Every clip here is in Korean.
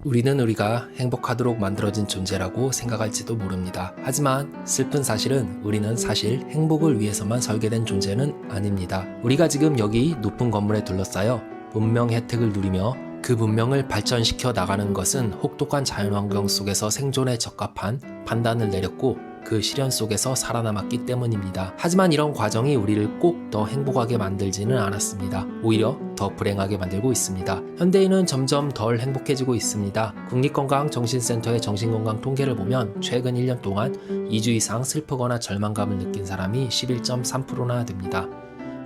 우리는 우리가 행복하도록 만들어진 존재라고 생각할지도 모릅니다. 하지만 슬픈 사실은 우리는 사실 행복을 위해서만 설계된 존재는 아닙니다. 우리가 지금 여기 높은 건물에 둘러싸여 문명 혜택을 누리며 그 문명을 발전시켜 나가는 것은 혹독한 자연환경 속에서 생존에 적합한 판단을 내렸고 그 시련 속에서 살아남았기 때문입니다. 하지만 이런 과정이 우리를 꼭 더 행복하게 만들지는 않았습니다. 오히려 더 불행하게 만들고 있습니다. 현대인은 점점 덜 행복해지고 있습니다. 국립건강정신센터의 정신건강 통계를 보면 최근 1년 동안 2주 이상 슬프거나 절망감을 느낀 사람이 11.3%나 됩니다.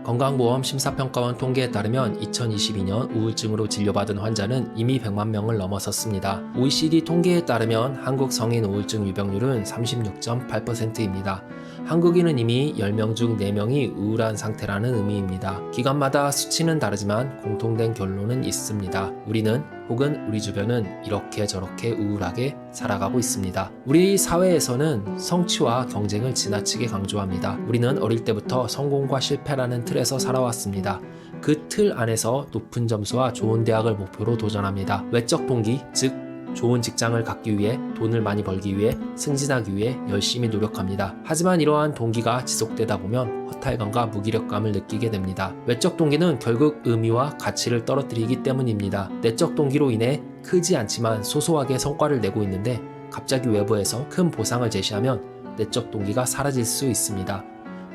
건강보험 심사평가원 통계에 따르면 2022년 우울증으로 진료받은 환자는 이미 100만 명을 넘어섰습니다. OECD 통계에 따르면 한국 성인 우울증 유병률은 36.8%입니다. 한국인은 이미 10명 중 4명이 우울한 상태라는 의미입니다. 기관마다 수치는 다르지만 공통된 결론은 있습니다. 우리는 혹은 우리 주변은 이렇게 저렇게 우울하게 살아가고 있습니다. 우리 사회에서는 성취와 경쟁을 지나치게 강조합니다. 우리는 어릴 때부터 성공과 실패라는 틀에서 살아왔습니다. 그 틀 안에서 높은 점수와 좋은 대학을 목표로 도전합니다. 외적 동기, 즉 좋은 직장을 갖기 위해, 돈을 많이 벌기 위해, 승진하기 위해 열심히 노력합니다. 하지만 이러한 동기가 지속되다 보면 허탈감과 무기력감을 느끼게 됩니다. 외적 동기는 결국 의미와 가치를 떨어뜨리기 때문입니다. 내적 동기로 인해 크지 않지만 소소하게 성과를 내고 있는데 갑자기 외부에서 큰 보상을 제시하면 내적 동기가 사라질 수 있습니다.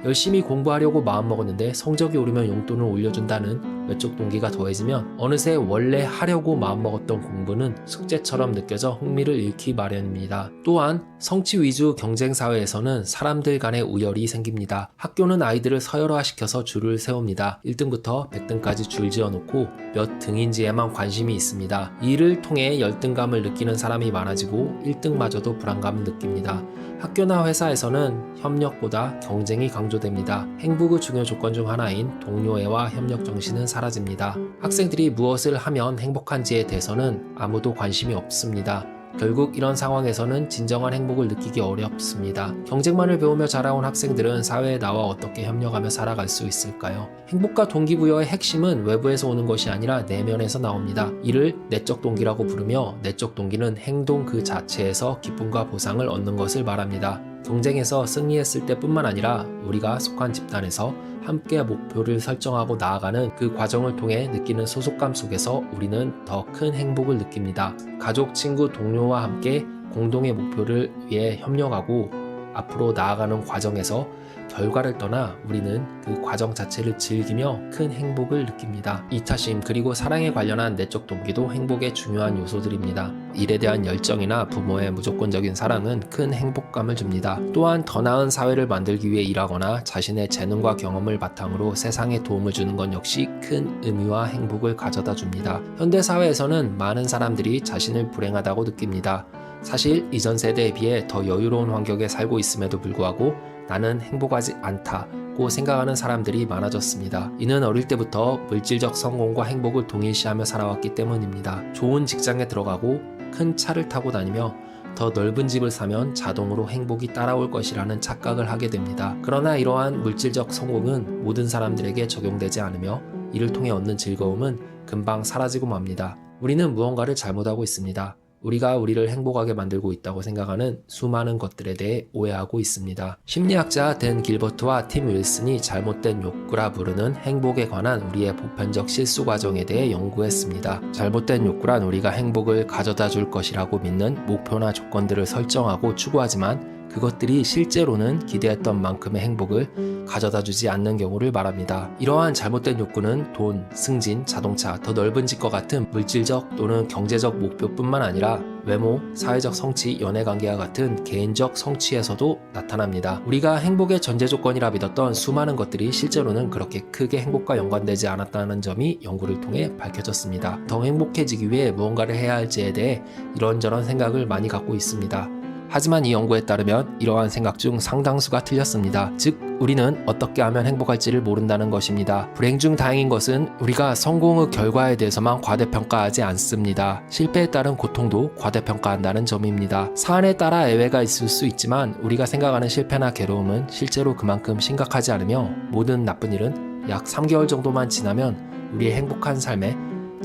열심히 공부하려고 마음먹었는데 성적이 오르면 용돈을 올려준다는 외적 동기가 더해지면 어느새 원래 하려고 마음먹었던 공부는 숙제처럼 느껴져 흥미를 잃기 마련입니다. 또한 성취 위주 경쟁 사회에서는 사람들 간의 우열이 생깁니다. 학교는 아이들을 서열화시켜서 줄을 세웁니다. 1등부터 100등까지 줄 지어놓고 몇 등인지에만 관심이 있습니다. 이 일을 통해 열등감을 느끼는 사람이 많아지고 1등마저도 불안감을 느낍니다. 학교나 회사에서는 협력보다 경쟁이 강조됩니다. 행복의 중요 조건 중 하나인 동료애와 협력 정신은 사라집니다. 학생들이 무엇을 하면 행복한지에 대해서는 아무도 관심이 없습니다. 결국 이런 상황에서는 진정한 행복을 느끼기 어렵습니다. 경쟁만을 배우며 자라온 학생들은 사회에 나와 어떻게 협력하며 살아갈 수 있을까요? 행복과 동기부여의 핵심은 외부에서 오는 것이 아니라 내면에서 나옵니다. 이를 내적 동기라고 부르며 내적 동기는 행동 그 자체에서 기쁨과 보상을 얻는 것을 말합니다. 경쟁에서 승리했을 때뿐만 아니라 우리가 속한 집단에서 함께 목표를 설정하고 나아가는 그 과정을 통해 느끼는 소속감 속에서 우리는 더 큰 행복을 느낍니다. 가족, 친구, 동료와 함께 공동의 목표를 위해 협력하고 앞으로 나아가는 과정에서 결과를 떠나 우리는 그 과정 자체를 즐기며 큰 행복을 느낍니다. 이타심 그리고 사랑에 관련한 내적 동기도 행복의 중요한 요소들입니다. 일에 대한 열정이나 부모의 무조건적인 사랑은 큰 행복감을 줍니다. 또한 더 나은 사회를 만들기 위해 일하거나 자신의 재능과 경험을 바탕으로 세상에 도움을 주는 것 역시 큰 의미와 행복을 가져다 줍니다. 현대 사회에서는 많은 사람들이 자신을 불행하다고 느낍니다. 사실 이전 세대에 비해 더 여유로운 환경에 살고 있음에도 불구하고 나는 행복하지 않다고 생각하는 사람들이 많아졌습니다. 이는 어릴 때부터 물질적 성공과 행복을 동일시하며 살아왔기 때문입니다. 좋은 직장에 들어가고 큰 차를 타고 다니며 더 넓은 집을 사면 자동으로 행복이 따라올 것이라는 착각을 하게 됩니다. 그러나 이러한 물질적 성공은 모든 사람들에게 적용되지 않으며 이를 통해 얻는 즐거움은 금방 사라지고 맙니다. 우리는 무언가를 잘못하고 있습니다. 우리가 우리를 행복하게 만들고 있다고 생각하는 수많은 것들에 대해 오해하고 있습니다. 심리학자 댄 길버트와 팀 윌슨이 잘못된 욕구라 부르는 행복에 관한 우리의 보편적 실수 과정에 대해 연구했습니다. 잘못된 욕구란 우리가 행복을 가져다 줄 것이라고 믿는 목표나 조건들을 설정하고 추구하지만 그것들이 실제로는 기대했던 만큼의 행복을 가져다 주지 않는 경우를 말합니다. 이러한 잘못된 욕구는 돈, 승진, 자동차, 더 넓은 집과 같은 물질적 또는 경제적 목표뿐만 아니라 외모, 사회적 성취, 연애관계와 같은 개인적 성취에서도 나타납니다. 우리가 행복의 전제 조건이라 믿었던 수많은 것들이 실제로는 그렇게 크게 행복과 연관되지 않았다는 점이 연구를 통해 밝혀졌습니다. 더 행복해지기 위해 무언가를 해야 할지에 대해 이런저런 생각을 많이 갖고 있습니다. 하지만 이 연구에 따르면 이러한 생각 중 상당수가 틀렸습니다. 즉, 우리는 어떻게 하면 행복할지를 모른다는 것입니다. 불행 중 다행인 것은 우리가 성공의 결과에 대해서만 과대평가하지 않습니다. 실패에 따른 고통도 과대평가한다는 점입니다. 사안에 따라 예외가 있을 수 있지만 우리가 생각하는 실패나 괴로움은 실제로 그만큼 심각하지 않으며 모든 나쁜 일은 약 3개월 정도만 지나면 우리의 행복한 삶에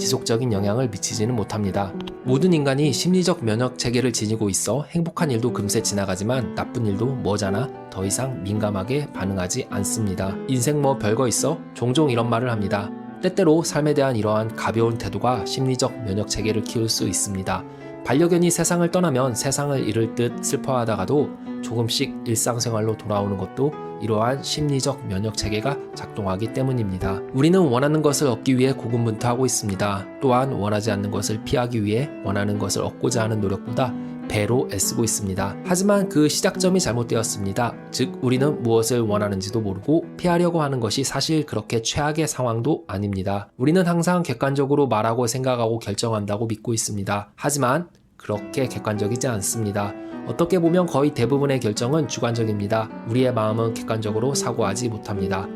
지속적인 영향을 미치지는 못합니다. 모든 인간이 심리적 면역 체계를 지니고 있어 행복한 일도 금세 지나가지만 나쁜 일도 머지않아 더 이상 민감하게 반응하지 않습니다. 인생 뭐 별거 있어? 종종 이런 말을 합니다. 때때로 삶에 대한 이러한 가벼운 태도가 심리적 면역 체계를 키울 수 있습니다. 반려견이 세상을 떠나면 세상을 잃을 듯 슬퍼하다가도 조금씩 일상생활로 돌아오는 것도 이러한 심리적 면역 체계가 작동하기 때문입니다. 우리는 원하는 것을 얻기 위해 고군분투하고 있습니다. 또한 원하지 않는 것을 피하기 위해 원하는 것을 얻고자 하는 노력보다 배로 애쓰고 있습니다. 하지만 그 시작점이 잘못되었습니다. 즉 우리는 무엇을 원하는지도 모르고 피하려고 하는 것이 사실 그렇게 최악의 상황도 아닙니다. 우리는 항상 객관적으로 말하고 생각하고 결정한다고 믿고 있습니다. 하지만 그렇게 객관적이지 않습니다. 어떻게 보면 거의 대부분의 결정은 주관적입니다. 우리의 마음은 객관적으로 사고하지 못합니다.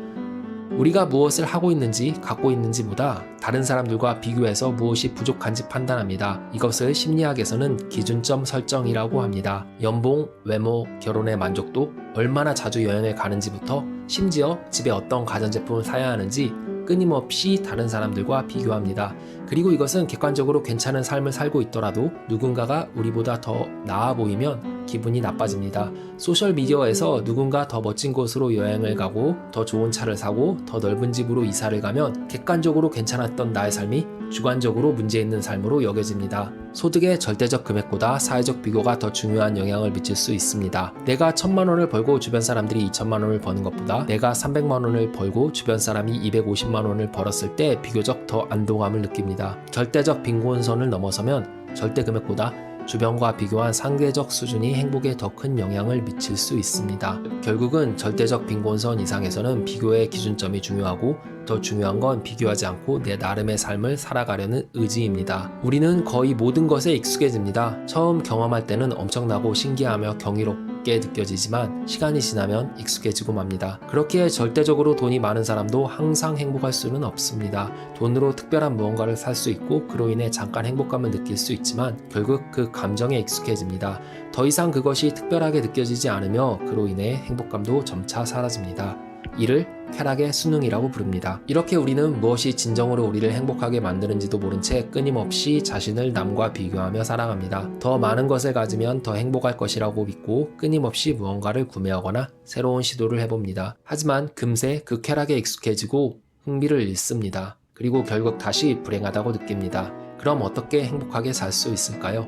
우리가 무엇을 하고 있는지 갖고 있는지보다 다른 사람들과 비교해서 무엇이 부족한지 판단합니다. 이것을 심리학에서는 기준점 설정이라고 합니다. 연봉, 외모, 결혼의 만족도, 얼마나 자주 여행을 가는지부터 심지어 집에 어떤 가전제품을 사야 하는지 끊임없이 다른 사람들과 비교합니다. 그리고 이것은 객관적으로 괜찮은 삶을 살고 있더라도 누군가가 우리보다 더 나아 보이면 기분이 나빠집니다. 소셜미디어에서 누군가 더 멋진 곳으로 여행을 가고 더 좋은 차를 사고 더 넓은 집으로 이사를 가면 객관적으로 괜찮았던 나의 삶이 주관적으로 문제 있는 삶으로 여겨집니다. 소득의 절대적 금액보다 사회적 비교가 더 중요한 영향을 미칠 수 있습니다. 내가 1,000만 원을 벌고 주변 사람들이 2,000만 원을 버는 것보다 내가 300만 원을 벌고 주변 사람이 250만 원을 벌었을 때 비교적 더 안도감을 느낍니다. 절대적 빈곤선을 넘어서면 절대 금액보다 주변과 비교한 상대적 수준이 행복에 더 큰 영향을 미칠 수 있습니다. 결국은 절대적 빈곤선 이상에서는 비교의 기준점이 중요하고 더 중요한 건 비교하지 않고 내 나름의 삶을 살아가려는 의지입니다. 우리는 거의 모든 것에 익숙해집니다. 처음 경험할 때는 엄청나고 신기하며 경이롭게 느껴지지만 시간이 지나면 익숙해지고 맙니다. 그렇게 절대적으로 돈이 많은 사람도 항상 행복할 수는 없습니다. 돈으로 특별한 무언가를 살 수 있고 그로 인해 잠깐 행복감을 느낄 수 있지만 결국 그 감정에 익숙해집니다. 더 이상 그것이 특별하게 느껴지지 않으며 그로 인해 행복감도 점차 사라집니다. 이를 쾌락의 순응이라고 부릅니다. 이렇게 우리는 무엇이 진정으로 우리를 행복하게 만드는지도 모른 채 끊임없이 자신을 남과 비교하며 살아갑니다. 더 많은 것을 가지면 더 행복할 것이라고 믿고 끊임없이 무언가를 구매하거나 새로운 시도를 해봅니다. 하지만 금세 그 쾌락에 익숙해지고 흥미를 잃습니다. 그리고 결국 다시 불행하다고 느낍니다. 그럼 어떻게 행복하게 살 수 있을까요?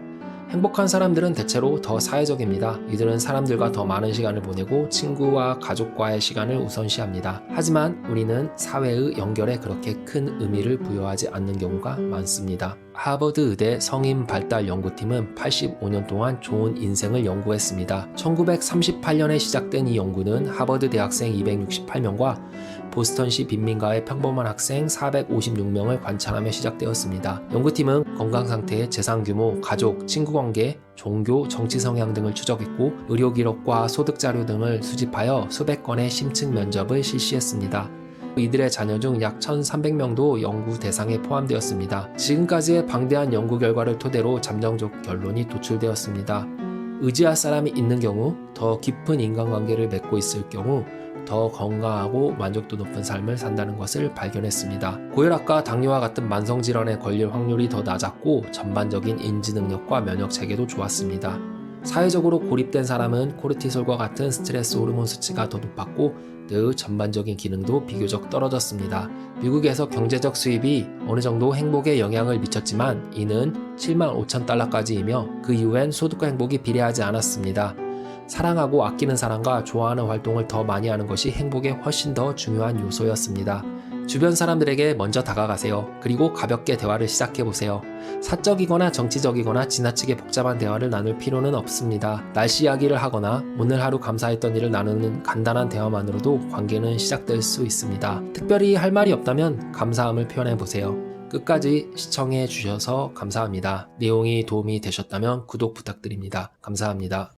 행복한 사람들은 대체로 더 사회적입니다. 이들은 사람들과 더 많은 시간을 보내고 친구와 가족과의 시간을 우선시합니다. 하지만 우리는 사회의 연결에 그렇게 큰 의미를 부여하지 않는 경우가 많습니다. 하버드 의대 성인 발달 연구팀은 85년 동안 좋은 인생을 연구했습니다. 1938년에 시작된 이 연구는 하버드 대학생 268명과 보스턴시 빈민가의 평범한 학생 456명을 관찰하며 시작되었습니다. 연구팀은 건강 상태, 재산 규모, 가족, 친구 관계, 종교, 정치 성향 등을 추적했고 의료 기록과 소득 자료 등을 수집하여 수백 건의 심층 면접을 실시했습니다. 이들의 자녀 중 약 1,300명도 연구 대상에 포함되었습니다. 지금까지의 방대한 연구 결과를 토대로 잠정적 결론이 도출되었습니다. 의지할 사람이 있는 경우, 더 깊은 인간관계를 맺고 있을 경우 더 건강하고 만족도 높은 삶을 산다는 것을 발견했습니다. 고혈압과 당뇨와 같은 만성질환에 걸릴 확률이 더 낮았고 전반적인 인지 능력과 면역 체계도 좋았습니다. 사회적으로 고립된 사람은 코르티솔과 같은 스트레스 호르몬 수치가 더 높았고 뇌의 전반적인 기능도 비교적 떨어졌습니다. 미국에서 경제적 수입이 어느 정도 행복에 영향을 미쳤지만 이는 75,000달러까지이며 그 이후엔 소득과 행복이 비례하지 않았습니다. 사랑하고 아끼는 사람과 좋아하는 활동을 더 많이 하는 것이 행복에 훨씬 더 중요한 요소였습니다. 주변 사람들에게 먼저 다가가세요. 그리고 가볍게 대화를 시작해보세요. 사적이거나 정치적이거나 지나치게 복잡한 대화를 나눌 필요는 없습니다. 날씨 이야기를 하거나 오늘 하루 감사했던 일을 나누는 간단한 대화만으로도 관계는 시작될 수 있습니다. 특별히 할 말이 없다면 감사함을 표현해보세요. 끝까지 시청해 주셔서 감사합니다. 내용이 도움이 되셨다면 구독 부탁드립니다. 감사합니다.